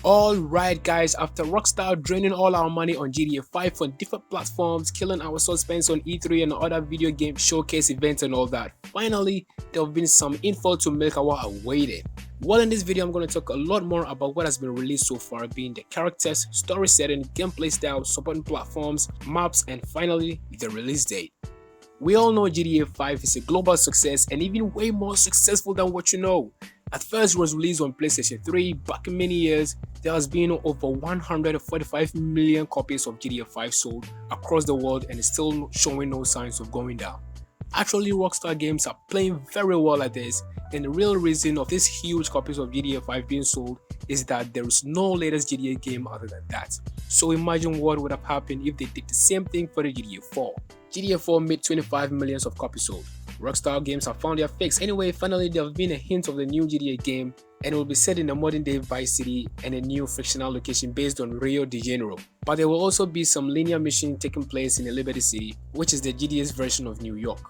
Alright guys, after Rockstar draining all our money on GTA 5 on different platforms, killing our suspense on E3 and other video game showcase events and all that, finally there have been some info to make our awaited. Well, in this video I'm going to talk a lot more about what has been released so far, being the characters, story setting, gameplay style, supporting platforms, maps, and finally the release date. We all know GTA 5 is a global success and even way more successful than what you know. At first it was released on PlayStation 3 back in many years. There has been over 145 million copies of GTA 5 sold across the world and is still showing no signs of going down. Actually, Rockstargames are playing very well at this, and the real reason of these huge copies of GTA 5 being sold is that there is no latest GTA game other than that. So imagine what would have happened if they did the same thing for the GTA 4. GTA 4 made 25 million of copies sold. Rockstargames have found their fix. Anyway, finally there have been a hint of the new GTA game, and it will be set in a modern day Vice City and a new fictional location based on Rio de Janeiro. But there will also be some linear mission taking place in a Liberty City, which is the GTA's version of New York.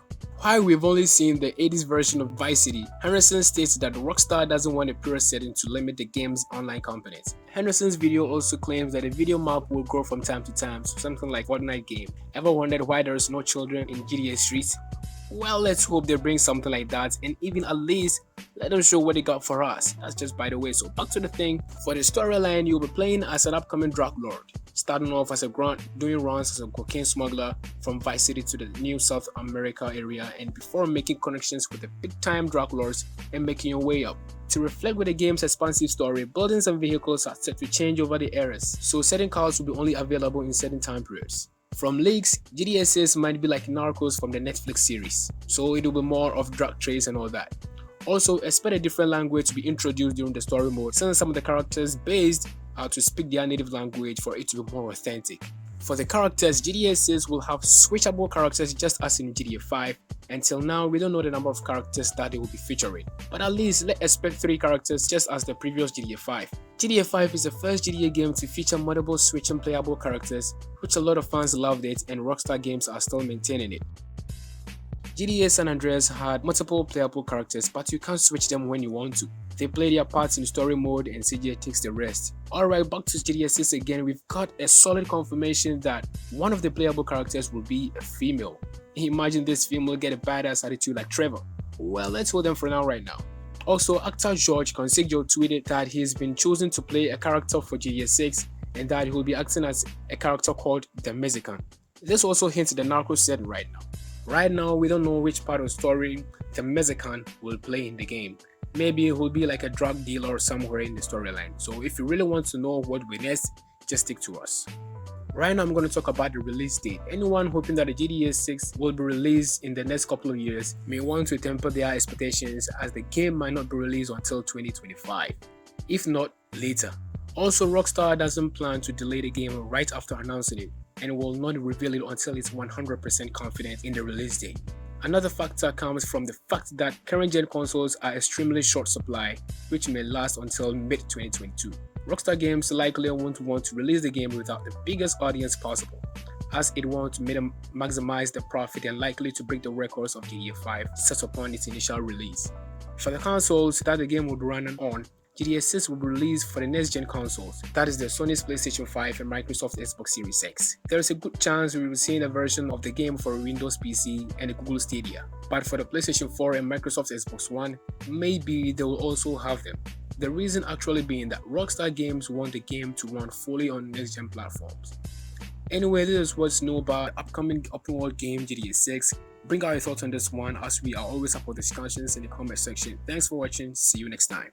While we've only seen the 80s version of Vice City, Henderson states that Rockstar doesn't want a pure setting to limit the game's online components. Henderson's video also claims that the video map will grow from time to time, so something like Fortnite game. Ever wondered why there's no children in GTA streets? Well, let's hope they bring something like that, and even at least let them show what they got for us. That's just by the way. So back to the thing. For the storyline, you'll be playing as an upcoming drug lord, starting off as a grunt, doing runs as a cocaine smuggler from Vice City to the new South America area, and before making connections with the big-time drug lords and making your way up. To reflect with the game's expansive story, buildings and vehicles are set to change over the eras, so certain cars will be only available in certain time periods. From leaks, GTA 6 might be like Narcos from the Netflix series, so it will be more of drug trades and all that. Also, expect a different language to be introduced during the story mode, since some of the characters based are to speak their native language for it to be more authentic. For the characters, GTA 6 will have switchable characters just as in GTA 5. Until now, we don't know the number of characters that they will be featuring, but at least let's expect 3 characters just as the previous GTA 5. GTA 5 is the first GTA game to feature multiple switching playable characters, which a lot of fans loved it, and Rockstargames are still maintaining it. GTA San Andreas had multiple playable characters, but you can't switch them when you want to. They play their parts in story mode and CJ takes the rest. Alright, back to GTA 6 again. We've got a solid confirmation that one of the playable characters will be a female. Imagine this female get a badass attitude like Trevor. Well, let's hold them for now right now. Also, actor George Consigio tweeted that he's been chosen to play a character for GTA 6 and that he will be acting as a character called the Mexican. This also hints at the Narcos setting right now. Right now, we don't know which part of the story the Mexican will play in the game. Maybe it will be like a drug dealer somewhere in the storyline. So if you really want to know what we next, just stick to us. Right now I'm going to talk about the release date. Anyone hoping that the GTA 6 will be released in the next couple of years may want to temper their expectations, as the game might not be released until 2025, if not later. Also, Rockstar doesn't plan to delay the game right after announcing it, and will not reveal it until it's 100% confident in the release date. Another factor comes from the fact that current-gen consoles are extremely short supply, which may last until mid-2022. Rockstargames likely won't want to release the game without the biggest audience possible, as it wants to maximize the profit and likely to break the records of GTA 5 set upon its initial release. For the consoles that the game would run on, GTA 6 will be released for the next-gen consoles, that is the Sony's PlayStation 5 and Microsoft Xbox Series X. There is a good chance we will see a version of the game for Windows PC and the Google Stadia, but for the PlayStation 4 and Microsoft Xbox One, maybe they will also have them. The reason actually being that Rockstargames want the game to run fully on next-gen platforms. Anyway, this is what's new about the upcoming open world game GTA 6. Bring out your thoughts on this one, as we are always up for discussions in the comment section. Thanks for watching, see you next time.